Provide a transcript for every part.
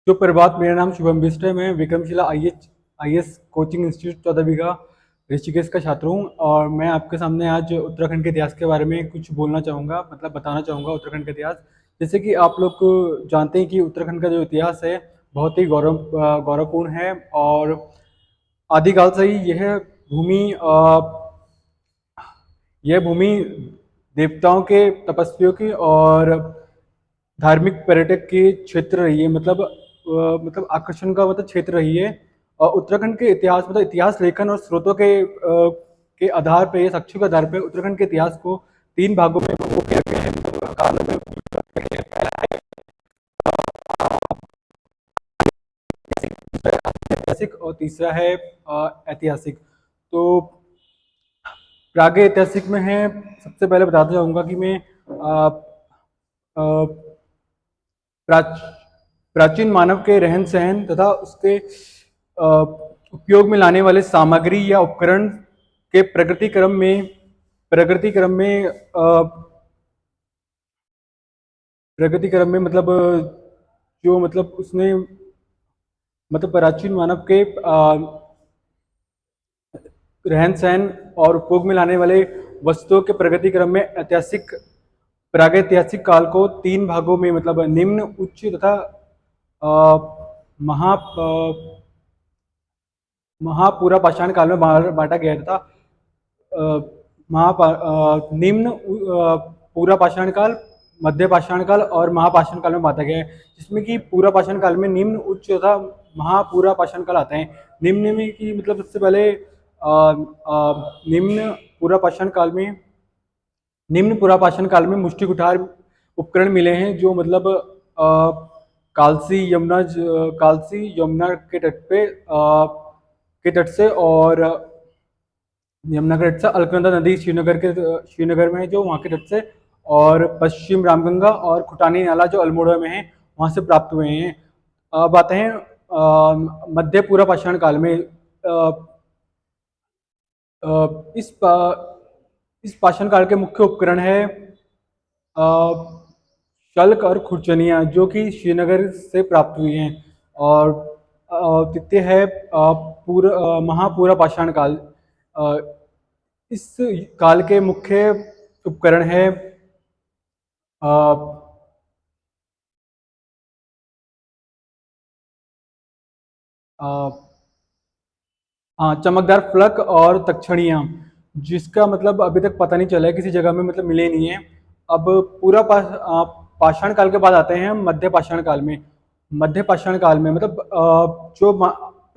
सुप्रभात। मेरा नाम शुभम बिष्ट है। मैं विक्रमशिला आईएएस कोचिंग इंस्टीट्यूट 14 बीघा ऋषिकेश का छात्र हूँ और मैं आपके सामने आज उत्तराखंड के इतिहास के बारे में कुछ बोलना चाहूँगा, मतलब बताना चाहूँगा उत्तराखंड का इतिहास। जैसे कि आप लोग जानते हैं कि उत्तराखंड का जो इतिहास है बहुत ही गौरवपूर्ण है और आदिकाल से ही यह भूमि देवताओं के, तपस्वियों की और धार्मिक पर्यटक के क्षेत्र रही है। मतलब आकर्षण का मतलब क्षेत्र रही है। और उत्तराखंड के इतिहास मतलब इतिहास लेखन और स्रोतों के आधार पर, ये साक्ष्यों के आधार पर उत्तराखंड के इतिहास को 3 भागों में वो किया गया है। मतलब कालों में विभाजित किया गया है। पहला है ऐतिहासिक और तीसरा है ऐतिहासिक। तो प्राग ऐतिहासिक में है। सबसे पहले बताना चाहूंगा कि मैं अ, अ, प्राच, प्राचीन मानव के रहन सहन तथा उसके उपयोग में लाने वाले सामग्री या उपकरण के प्रगति क्रम में मतलब जो मतलब उसने मतलब प्राचीन मानव के रहन सहन और उपयोग में लाने वाले वस्तुओं के प्रगति क्रम में प्रागैतिहासिक काल को 3 भागों में मतलब निम्न, उच्च तथा महा महापूरा पाषाण काल में बांटा गया था। निम्न पूरा पाषाण काल, मध्य पाषाण काल और महापाषाण काल में बांटा गया है, जिसमें कि पूरा पाषाण काल में निम्न, उच्च तथा महापूरा पाषाण काल आते हैं। निम्न में कि मतलब सबसे पहले निम्न पूरा पाषाण काल में मुष्टि कुठार उपकरण मिले हैं, जो मतलब कालसी यमुना के तट से और यमुना के तट से अलकनंदा नदी श्रीनगर में है, जो वहाँ के तट से, और पश्चिम रामगंगा और खुटानी नाला जो अल्मोड़ा में है, वहाँ से प्राप्त हुए हैं। अब आते हैं मध्य पूरा पाषाण काल में। इस पाषाण काल के मुख्य उपकरण है शल्क और खुरचनियाँ, जो कि श्रीनगर से प्राप्त हुई हैं। और तृतीय है महापूरा पाषाण काल। अ, इस काल के मुख्य उपकरण है अ, हाँ, चमकदार फलक और तक्षणियाँ, जिसका मतलब अभी तक पता नहीं चला है, किसी जगह में मतलब मिले नहीं है। अब पाषाण काल के बाद आते हैं मध्य पाषाण काल में। मध्य पाषाण काल में मतलब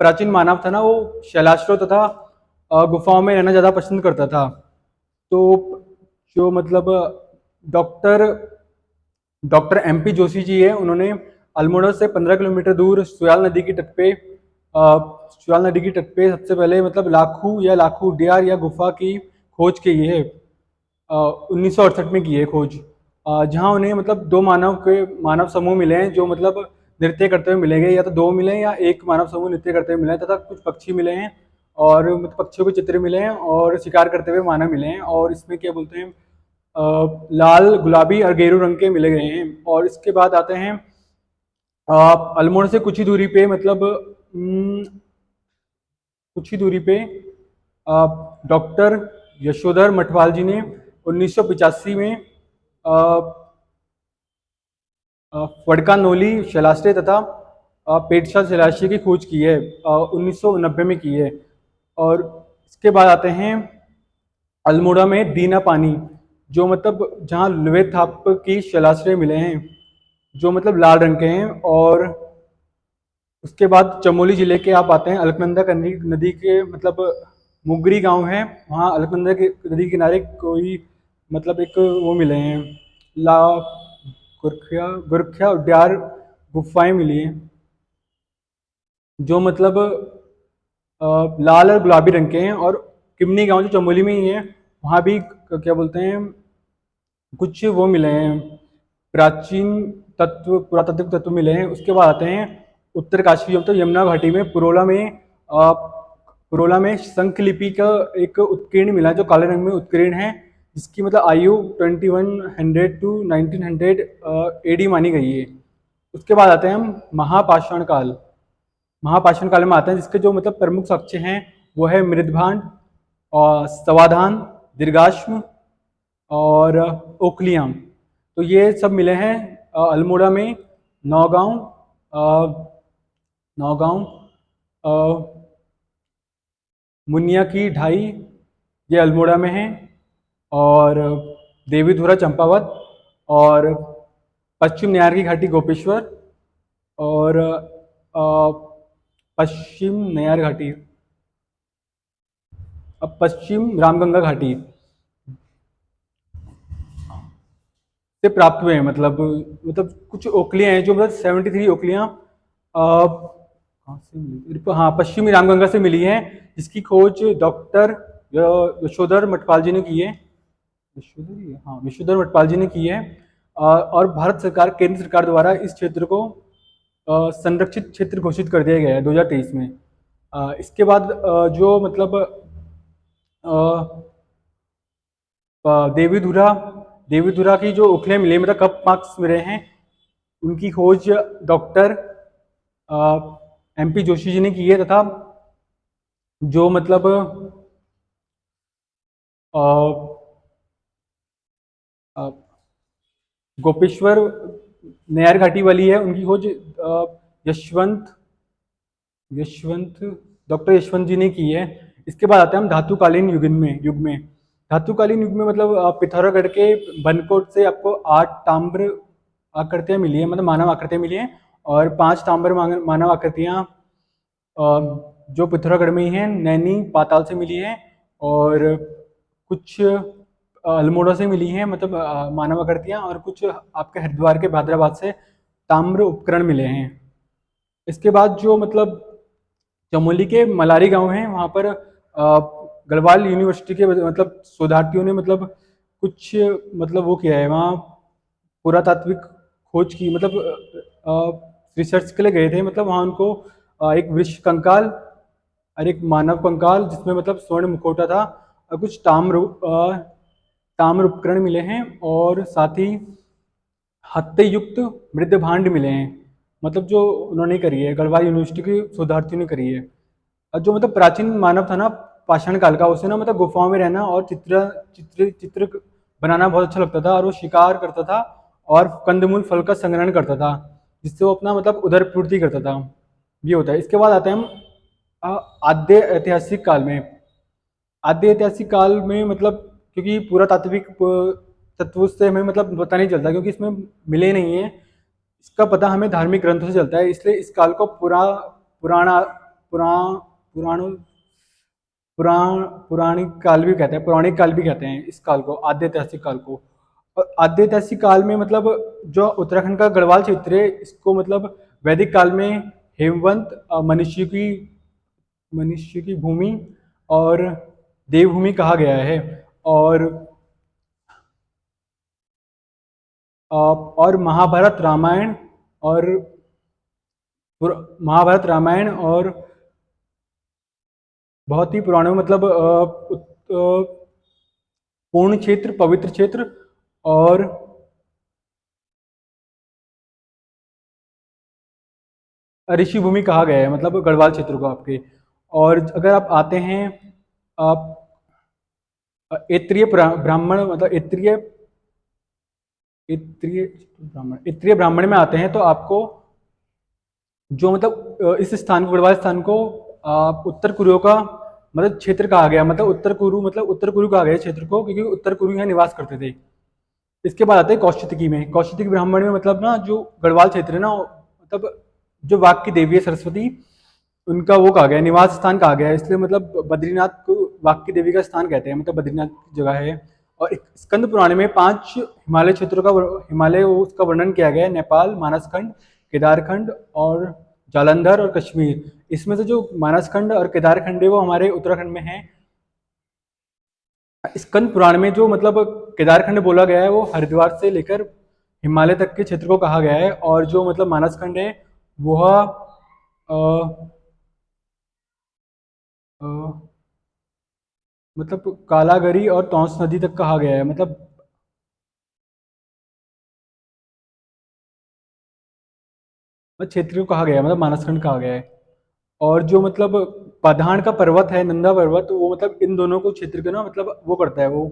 प्राचीन मानव था ना, वो शैलाश्रों तथा गुफाओं में रहना ज़्यादा पसंद करता था। तो जो मतलब doctor doctor MP Joshi ji है, उन्होंने अल्मोड़ा से 15 किलोमीटर दूर सुयाल नदी की तट पे सबसे पहले मतलब लाखू डियार या गुफा की खोज की है। 1968 में की है खोज। जहाँ उन्हें मतलब दो मानव समूह मिले हैं, जो मतलब नृत्य करते हुए मिलेंगे, या तो दो मिले हैं या एक मानव समूह नृत्य करते हुए मिले हैं, तथा कुछ पक्षी मिले हैं और मतलब पक्षियों के चित्र मिले हैं और शिकार करते हुए मानव मिले हैं। और इसमें क्या बोलते हैं, लाल, गुलाबी और गेरू रंग के मिले गए हैं। और इसके बाद आते हैं अल्मोड़ा से कुछ ही दूरी पे मतलब कुछ ही दूरी पे डॉक्टर यशोधर मठवाल जी ने 1985 में फड़का नोली शैलाश्रय तथा पेटशा शैलाश्रय की खोज की है, 1990 में की है। और इसके बाद आते हैं अल्मोड़ा में दीना पानी, जो मतलब जहाँ लुवे थाप की शैलाश्रय मिले हैं, जो मतलब लाल रंग के हैं। और उसके बाद चमोली जिले के आप आते हैं अलकनंदा नदी के मतलब मुगरी गांव है, वहाँ अलकनंदा के नदी के किनारे कोई मतलब एक वो मिले हैं, ला गुरख्या उड्यार गुफाएं मिली हैं, जो मतलब लाल और गुलाबी रंग के हैं। और किमनी गांव जो चमोली में ही है, वहाँ भी क्या बोलते हैं, कुछ वो मिले हैं, प्राचीन पुरातात्विक तत्व मिले हैं। उसके बाद आते हैं उत्तरकाशी, तो यमुना घाटी में पुरोला में शंख लिपि का एक उत्कीर्ण मिला, जो काले रंग में उत्कीर्ण है, जिसकी मतलब आयु 2100 to 1900 एडी मानी गई है। उसके बाद आते हैं हम महापाषाण काल। महापाषाण काल में आते हैं, जिसके जो मतलब प्रमुख साक्ष्य हैं वो है मृदभांड और सवाधान, दीर्घाश्म और ओखलियाम। तो ये सब मिले हैं अल्मोड़ा में। नौगांव, नौगांव, अ, मुनिया की ढाई, ये अल्मोड़ा में है। और देवीधुरा चंपावत, और पश्चिम नयार की घाटी गोपेश्वर, और पश्चिम नयार घाटी, अब पश्चिम रामगंगा घाटी से प्राप्त हुए हैं। मतलब कुछ ओखलियां हैं जो मतलब 73 ओखलियां कहाँ से मिली? हाँ, पश्चिमी रामगंगा से मिली हैं, जिसकी खोज डॉक्टर यशोधर मटपाल जी ने की है। विश्वधर ही है, हाँ, विश्वधर मटपाल जी ने की है। और भारत सरकार, केंद्र सरकार द्वारा इस क्षेत्र को संरक्षित क्षेत्र घोषित कर दिया गया है 2023 में। इसके बाद जो मतलब देवीधुरा, देवीधुरा की जो ओखलियां मिली, मतलब कप मार्क्स मिले हैं, उनकी खोज डॉक्टर एमपी जोशी जी ने की है। तथा जो मतलब अ, अ, गोपेश्वर नयार घाटी वाली है, उनकी खोज यशवंत यशवंत डॉक्टर यशवंत जी ने की है। इसके बाद आते हैं हम धातुकालीन युग में। धातुकालीन युग में मतलब पिथौरागढ़ के बनकोट से आपको 8 ताम्र आकृतियां मिली है, मतलब मानव आकृतियां मिली हैं। और 5 ताम्र मानव आकृतियां जो पिथौरागढ़ में ही हैं, नैनी पाताल से मिली है। और कुछ अल्मोड़ा से मिली हैं, मतलब मानव आकृतियां। और कुछ आपके हरिद्वार के भादराबाद से ताम्र उपकरण मिले हैं। इसके बाद जो मतलब चमोली के मलारी गांव है, वहाँ पर गढ़वाल यूनिवर्सिटी के मतलब शोधार्थियों ने मतलब कुछ मतलब वो किया है वहाँ, पुरातात्विक खोज की, मतलब रिसर्च के लिए गए थे। मतलब वहाँ उनको एक वृक्ष कंकाल और एक मानव कंकाल, जिसमें मतलब स्वर्ण मुखौटा था, और कुछ ताम्र उपकरण मिले हैं। और साथ ही हत्थे युक्त मृद भांड मिले हैं, मतलब जो उन्होंने करी है, गढ़वाल यूनिवर्सिटी के शोधार्थियों ने करी है। और जो मतलब प्राचीन मानव था ना, पाषाण काल का, उसे ना मतलब गुफाओं में रहना और चित्र बनाना बहुत अच्छा लगता था। और वो शिकार करता था और कंदमूल फल का संग्रहण करता था, जिससे वो अपना मतलब उदर पूर्ति करता था। ये होता है। इसके बाद आते हैं हम आद्य ऐतिहासिक काल में। आद्य ऐतिहासिक काल में मतलब, क्योंकि पूरा तात्विक तत्व से हमें मतलब पता नहीं चलता, क्योंकि इसमें मिले नहीं है। इसका पता हमें धार्मिक ग्रंथों से चलता है, इसलिए इस काल को पुराना पुराण पुराण पुराणिक काल भी कहते हैं, पौराणिक काल भी कहते हैं इस काल को, आद्य ऐतिहासिक काल को। और आद्य ऐतिहासिक काल में मतलब जो उत्तराखंड का गढ़वाल क्षेत्र है, इसको मतलब वैदिक काल में हेमवंत, मनुष्य की भूमि और देवभूमि कहा गया है। और महाभारत रामायण और महाभारत रामायण और बहुत ही पुराने मतलब पूर्ण क्षेत्र, पवित्र क्षेत्र और ऋषि भूमि कहा गया है, मतलब गढ़वाल क्षेत्र को आपके। और अगर आप आते हैं आप एत्रीय ब्राह्मण, मतलब एत्रीय ब्राह्मण में आते हैं, तो आपको जो मतलब इस स्थान को, गढ़वाल स्थान को उत्तर कुरु का मतलब क्षेत्र कहा गया, मतलब उत्तर कुरु कहा गया क्षेत्र को, क्योंकि उत्तर कुरु यहाँ निवास करते थे। इसके बाद आते हैं कौशिकी में। कौशिकी ब्राह्मण में मतलब ना, जो गढ़वाल क्षेत्र है ना, मतलब जो वाक की देवी है सरस्वती, उनका वो कहा गया, निवास स्थान कहा गया है। इसलिए मतलब बद्रीनाथ को वाक की देवी का स्थान कहते हैं, मतलब बद्रीनाथ की जगह है। और एक स्कंद पुराण में 5 हिमालय क्षेत्रों का उसका वर्णन किया गया है: नेपाल, मानसखंड, केदारखंड और जालंधर और कश्मीर। इसमें से जो मानसखंड और केदारखंड है वो हमारे उत्तराखंड में है। स्कंद पुराण में जो मतलब केदारखंड बोला गया है, वो हरिद्वार से लेकर हिमालय तक के क्षेत्र को कहा गया है। और जो मतलब मानसखंड है वह मतलब कालागरी और तौंस नदी तक कहा गया है, मतलब क्षेत्र को कहा गया है, मतलब मानसखंड कहा गया है। और जो मतलब पधान का पर्वत है, नंदा पर्वत, वो मतलब इन दोनों को क्षेत्र के ना मतलब वो करता है, वो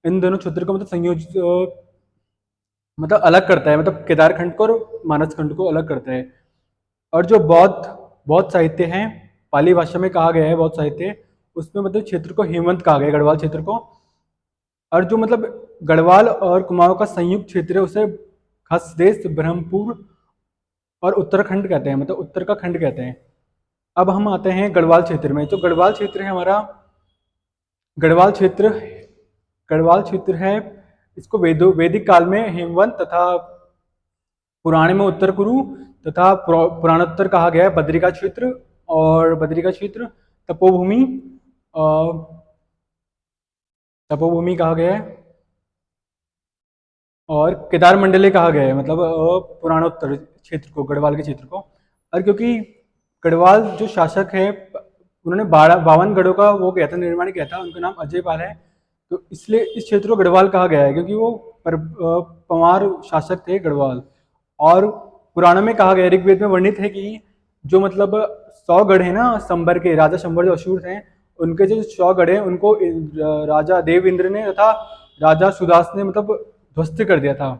इन दोनों क्षेत्र को मतलब संयोजित मतलब अलग करता है, मतलब केदारखंड को और मानसखंड को अलग करता है। और जो बौद्ध बौद्ध साहित्य है, पाली भाषा में कहा गया है बौद्ध साहित्य, उसमें मतलब क्षेत्र को हेमंत कहा गया है, गढ़वाल क्षेत्र को। और जो मतलब गढ़वाल और कुमाऊं का संयुक्त क्षेत्र है उसे खसदेश, ब्रह्मपुर और उत्तराखंड कहते हैं, मतलब उत्तर का खंड कहते हैं। अब हम आते हैं गढ़वाल क्षेत्र में। जो गढ़वाल क्षेत्र है हमारा, गढ़वाल क्षेत्र गढ़वाल क्षेत्र है, इसको वैदिक काल में हेमवंत तथा पुराण में उत्तर कुरु तथा पुराणोत्तर कहा गया है बद्रिका क्षेत्र। और बद्रिका क्षेत्र तपोभूमि तपोभूमि कहा गया है, और केदार मंडले कहा गया है, मतलब पुराणोत्तर क्षेत्र को, गढ़वाल के क्षेत्र को। और क्योंकि गढ़वाल जो शासक है, उन्होंने 52 गढ़ों का वो किया था, निर्माण किया था, उनका नाम अजय पाल है। तो इसलिए इस क्षेत्र को गढ़वाल कहा गया है, क्योंकि वो पंवार शासक थे गढ़वाल। और पुराणों में कहा गया है, ऋग्वेद में वर्णित है कि जो मतलब 100 गढ़ है ना, शंबर के राजा, शंबर जो असुर थे, उनके जो 100 गढ़ हैं उनको राजा देव इंद्र ने तथा राजा सुदास ने मतलब ध्वस्त कर दिया था।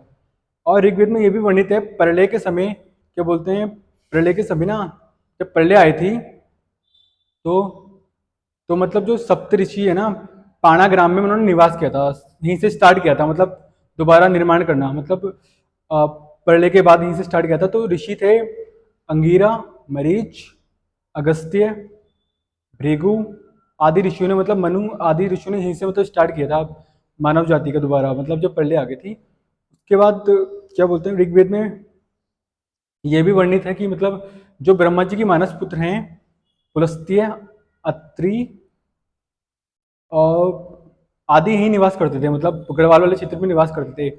और ऋग्वेद में ये भी वर्णित है, प्रलय के समय, क्या बोलते हैं, प्रलय के समय ना, जब प्रलय आई थी, तो मतलब जो सप्त ऋषि है ना, पाणा ग्राम में उन्होंने निवास किया था, यहीं से स्टार्ट किया था, मतलब दोबारा निर्माण करना, मतलब प्रलय के बाद यहीं से स्टार्ट किया था। तो ऋषि थे अंगीरा, मरीच, अगस्त्य, भृगु आदि ऋषियों ने, मतलब मनु आदि ऋषियों ने यहीं से मतलब स्टार्ट किया था मानव जाति का दोबारा, मतलब जब प्रलय आ गई थी। उसके बाद क्या बोलते हैं, ऋग्वेद में यह भी वर्णित है कि मतलब जो ब्रह्मा जी की मानस पुत्र हैं, पुलस्त्य, अत्रि और आदि ही निवास करते थे, मतलब गढ़वाल वाले क्षेत्र में निवास करते थे।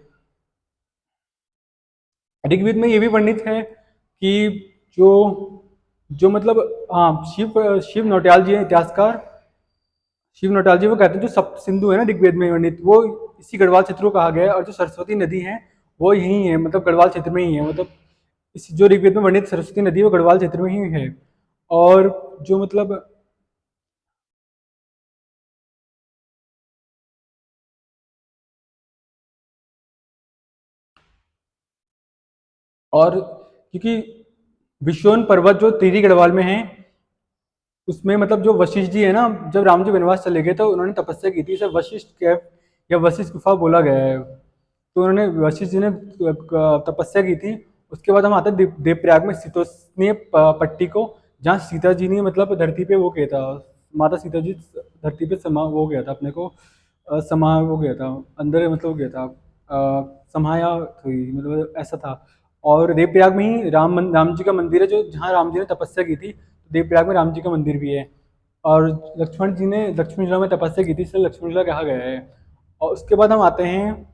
ऋग्वेद में ये भी वर्णित है कि जो जो मतलब हाँ, शिव शिव नौटियाल जी हैं इतिहासकार, शिव नौटियाल जी वो कहते हैं जो सप्त सिंधु है ना ऋग्वेद में वर्णित, वो इसी गढ़वाल क्षेत्र को कहा गया है। और जो सरस्वती नदी है वो यही है, मतलब गढ़वाल क्षेत्र में ही है, मतलब इस जो ऋग्वेद में वर्णित सरस्वती नदी है वो गढ़वाल क्षेत्र में ही है। और जो मतलब और क्योंकि विश्वन पर्वत जो टिहरी गढ़वाल में है, उसमें मतलब जो वशिष्ठ जी है ना, जब राम जी वनवास चले गए तो उन्होंने तपस्या की थी, इसे वशिष्ठ कैफ या वशिष्ठ गुफा बोला गया है। तो उन्होंने, वशिष्ठ जी ने तपस्या की थी। उसके बाद हम आते हैं देवप्रयाग में शीतोष्णीय पट्टी को, जहाँ सीता जी ने मतलब धरती पे वो किया था, माता सीता जी धरती पे समा वो गया था, अपने को समा वो गया था, अंदर मतलब वो गया था, समाया हुई, मतलब ऐसा था। और देवप्रयाग में ही राम जी का मंदिर है, जो जहाँ राम जी ने तपस्या की थी, देवप्रयाग में राम जी का मंदिर भी है। और लक्ष्मण जी ने लक्ष्मण झूला में तपस्या की थी, इसलिए लक्ष्मण झूला कहा गया है। और उसके बाद हम आते हैं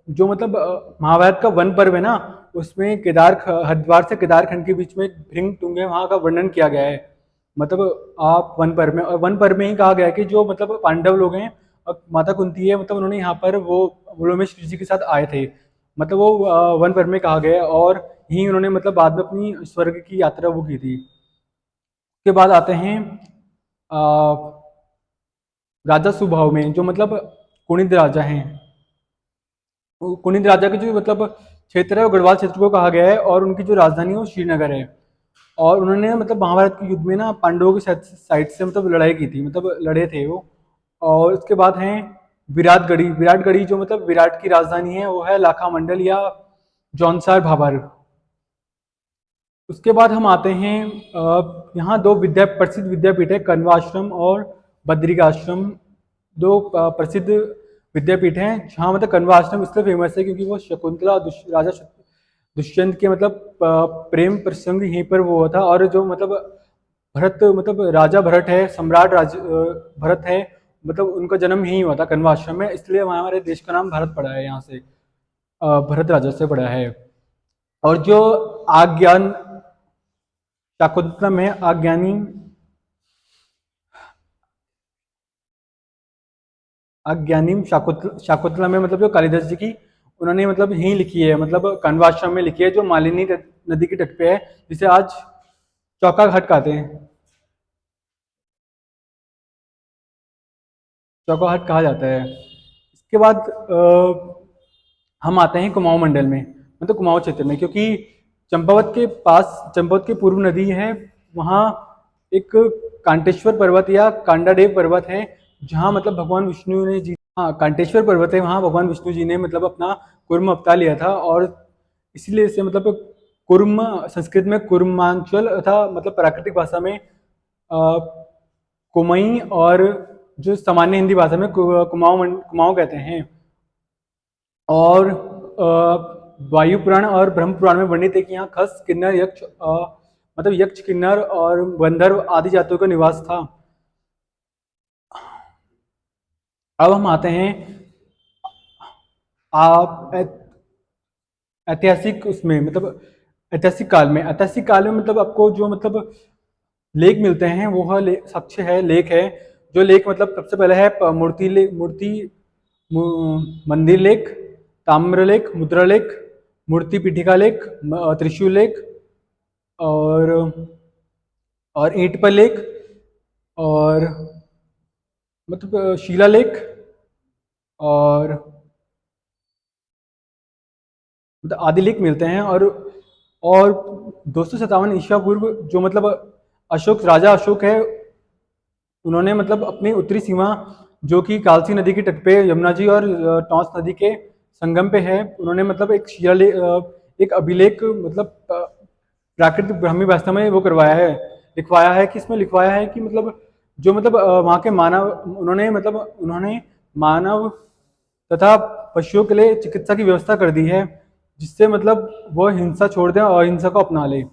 जो मतलब महाभारत का वन पर्व है ना, उसमें हरिद्वार से केदारखंड के बीच में एक भृंग टुंग है, वहाँ का वर्णन किया गया है। मतलब आप वन पर्व में, और वन पर्व में ही कहा गया है कि जो मतलब पांडव लोग हैं और माता कुंती है, मतलब उन्होंने यहाँ पर वो में श्री जी के साथ आए थे, मतलब वो वन पर्व में कहा गया है। और यहीं उन्होंने मतलब बाद में अपनी स्वर्ग की यात्रा वो की थी। उसके बाद आते हैं राजा सुभाव में, जो मतलब कुणिद राजा हैं। कुनिंद राजा के जो मतलब क्षेत्र है वो गढ़वाल क्षेत्र को कहा गया है, और उनकी जो राजधानी है वो श्रीनगर है। और उन्होंने मतलब महाभारत के युद्ध में ना पांडवों की साइड से मतलब लड़ाई की थी, मतलब लड़े थे वो। और उसके बाद हैं विराटगढ़ी। विराटगढ़ी जो मतलब विराट की राजधानी है, वो है लाखा मंडल या जौनसार भाबर। उसके बाद हम आते हैं यहाँ दो प्रसिद्ध विद्यापीठ है, कण्वाश्रम और बद्रिकाश्रम। दो प्रसिद्ध विद्यापीठ हैं, जहाँ मतलब कण्व आश्रम इसलिए फेमस है क्योंकि वो शकुंतला राजा दुष्यंत के मतलब प्रेम प्रसंग यहीं पर वो हुआ था। और जो मतलब भरत, मतलब राजा भरत है, सम्राट भरत है, मतलब उनका जन्म यहीं हुआ था कण्व आश्रम में, इसलिए हमारे देश का नाम भारत पड़ा है यहाँ से, भरत राजा से पड़ा है। और जो आज्ञान शाकुंतलम में अज्ञानी शाकुंतला में मतलब जो कालिदास जी की उन्होंने मतलब यहीं लिखी है, मतलब कण्वाश्रम में लिखी है, जो मालिनी नदी के तट पे है, जिसे आज चौका घाट कहते हैं, चौका घाट कहा जाता है। इसके बाद हम आते हैं कुमाऊं मंडल में, मतलब कुमाऊं क्षेत्र में, क्योंकि चंपावत के पास, चंपावत की पूर्व नदी है, वहाँ एक कांटेश्वर पर्वत या कांडादेव पर्वत है, जहाँ मतलब भगवान विष्णु ने जी, हाँ कांटेश्वर पर्वत है, वहाँ भगवान विष्णु जी ने मतलब अपना कुर्म अवतार लिया था, और इसीलिए इसे मतलब कुर्म, संस्कृत में कुर्मांचल तथा मतलब प्राकृतिक भाषा में कुमई, और जो सामान्य हिंदी भाषा में कुमाऊं कहते हैं। और वायु पुराण और ब्रह्म पुराण में वर्णित है कि यहाँ खस, किन्नर, यक्ष, मतलब यक्ष, किन्नर और गंधर्व आदि जातियों का निवास था। अब हम आते हैं आप ऐतिहासिक उसमें, मतलब ऐतिहासिक काल में, ऐतिहासिक काल में मतलब आपको जो मतलब लेख मिलते हैं वो है साक्ष्य है, लेख है, जो लेख मतलब सबसे पहले है मंदिर लेख, ताम्र लेख, मुद्रा लेख, मूर्ति पीठिका लेख, त्रिशूल लेख, और ईंट पर लेख, और मतलब शिला लेख, और मतलब आदि लेख मिलते हैं। और 257 ईसा पूर्व जो मतलब अशोक, राजा अशोक है, उन्होंने मतलब अपनी उत्तरी सीमा, जो कि कालसी नदी के तट पे यमुना जी और टॉन्स नदी के संगम पे है, उन्होंने मतलब एक एक अभिलेख मतलब प्राकृतिक ब्राह्मी भाषा में वो करवाया है, लिखवाया है, कि इसमें लिखवाया है कि मतलब जो मतलब वहाँ के मानव, उन्होंने मानव तथा पशुओं के लिए चिकित्सा की व्यवस्था कर दी है, जिससे मतलब वो हिंसा छोड़ दें और अहिंसा को अपना ले।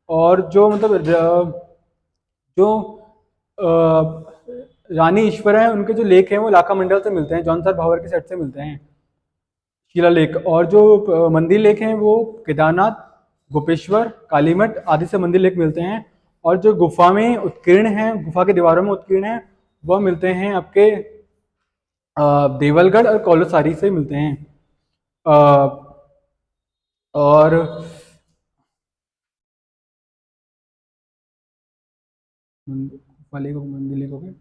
और जो मतलब जो रानी ईश्वर है, उनके जो लेख हैं वो लाखा मंडल से मिलते हैं, जौनसर भावर के सेट से मिलते हैं, शिलालेख। और जो मंदिर लेख हैं वो केदारनाथ, गोपेश्वर, कालीमठ आदि से मंदिर लेख मिलते हैं। और जो गुफा में उत्कीर्ण हैं, गुफा के दीवारों में उत्कीर्ण हैं, वह मिलते हैं आपके देवलगढ़ और कौलसारी से मिलते हैं। और वाले को मंदिर लेख हो गए।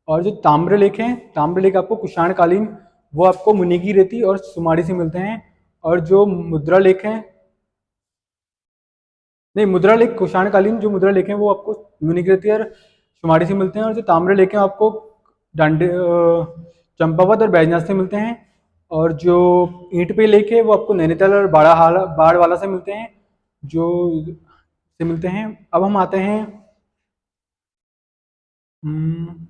और जो ताम्रलेख हैं, ताम्रलेख आपको कुषाण कालीन, वो आपको मुनिगी रेती और सुमाड़ी से मिलते हैं। और जो मुद्रा लेख हैं, नहीं मुद्रा लेख कुषाण कालीन, जो मुद्रा लेख हैं वो आपको मुनिगी रेती और सुमाड़ी से मिलते हैं। और जो ताम्र लेख हैं आपको डांडे, चंपावत और बैजनाथ से मिलते हैं। और जो ईंट पे लेख है वो आपको नैनीताल और बाड़वाला से मिलते हैं, जो से मिलते हैं। अब हम आते हैं हम्म,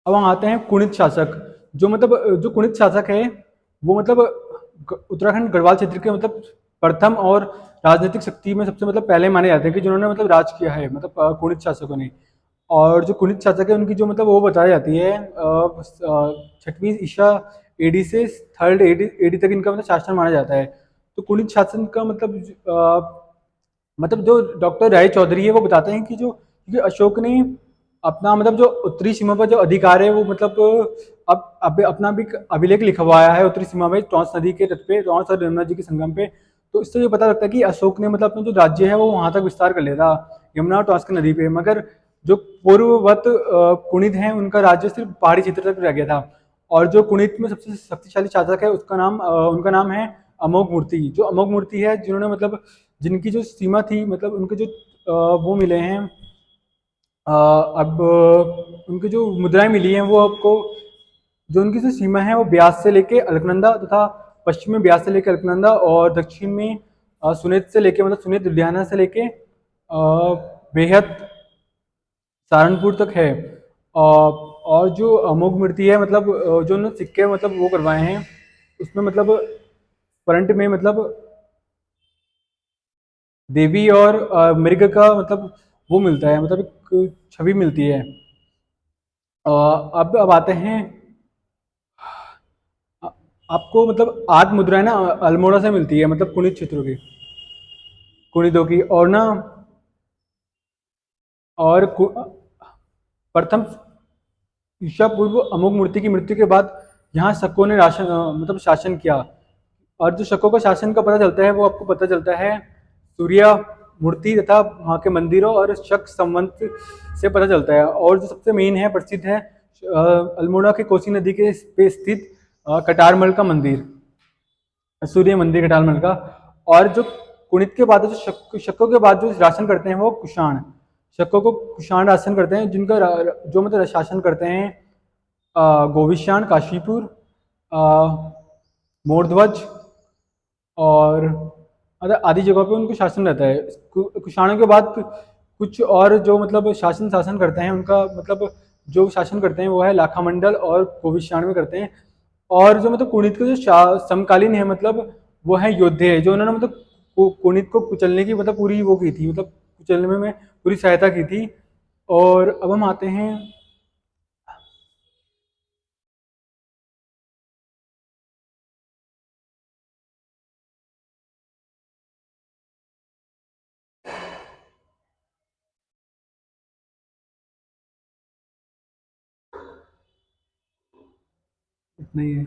अब हम आते हैं कुणित शासक। जो मतलब जो कुणित शासक है वो मतलब उत्तराखंड गढ़वाल क्षेत्र के मतलब प्रथम और राजनीतिक शक्ति में सबसे मतलब पहले माने जाते हैं, कि जिन्होंने मतलब राज किया है, मतलब कुणित शासकों ने। और जो कुणित शासक है उनकी जो मतलब वो बताई जाती है, 6वीं ईसा एडी से 3rd एडी तक इनका मतलब शासन माना जाता है। तो कुणित शासन का मतलब जो डॉक्टर राय चौधरी है वो बताते हैं कि जो, क्योंकि अशोक ने अपना मतलब जो उत्तरी सीमा पर जो अधिकार है वो मतलब अब अपना भी अभिलेख लिखवाया है उत्तरी सीमा में, टॉन्स नदी के तट पे, टॉन्स और यमुना जी के संगम पे। तो इससे ये पता लगता है कि अशोक ने मतलब अपना जो राज्य है वो वहां तक विस्तार कर लिया था, यमुना और टॉन्स की नदी पे। मगर जो पूर्ववत कुणित हैं उनका राज्य सिर्फ पहाड़ी क्षेत्र तक रह गया था। और जो कुणित में सबसे शक्तिशाली शासक है उसका नाम उनका नाम है अमोघ मूर्ति। जो अमोघ मूर्ति है, जिन्होंने मतलब जिनकी जो सीमा थी, मतलब उनके जो वो मिले हैं, अब उनकी जो मुद्राएं मिली हैं वो आपको, जो उनकी जो सीमा है वो ब्यास से लेके अलकनंदा तथा पश्चिम में ब्यास से लेके अलकनंदा, और दक्षिण में सुनेत से लेके मतलब सुनेत लुधियाना से लेके बेहद सहारनपुर तक है। और जो अमोघ मूर्ति है, मतलब जो उन्होंने सिक्के मतलब वो करवाए हैं, उसमें मतलब फ्रंट में मतलब देवी और मृग का मतलब वो मिलता है, मतलब एक छवि मिलती है। अब आते हैं आ- आपको मतलब आठ मुद्राएं ना अल्मोड़ा से मिलती है, मतलब कुणित क्षेत्रों की, कुणितों की। और ना और प्रथम ईसा पूर्व अमोघ मूर्ति की मृत्यु के बाद यहाँ शकों ने मतलब शासन किया। और जो शकों का शासन का पता चलता है वो आपको पता चलता है सूर्य मूर्ति तथा वहाँ के मंदिरों और शक संवंत से पता चलता है। और जो सबसे मेन है, प्रसिद्ध है, अल्मोड़ा के कोसी नदी के पे स्थित कटारमल का मंदिर, सूर्य मंदिर कटारमल का। और जो कुणित के बाद जो शकों के बाद जो शासन करते हैं वो कुषाण, शकों को कुषाण शासन करते हैं, जिनका जो मतलब शासन करते हैं गोविशान, काशीपुर, मोरध्वज और आदि जगहों पे उनको शासन रहता है। कुषाणों के बाद कुछ और जो मतलब शासन करते हैं, उनका मतलब जो शासन करते हैं वो है लाखामंडल और गोविशाण में करते हैं। और जो मतलब कुणित के जो समकालीन है, मतलब वो है योद्धे, जो उन्होंने मतलब कुणित को कुचलने की मतलब पूरी वो की थी, मतलब कुचलने में पूरी सहायता की थी। और अब हम आते हैं, इतना ही है।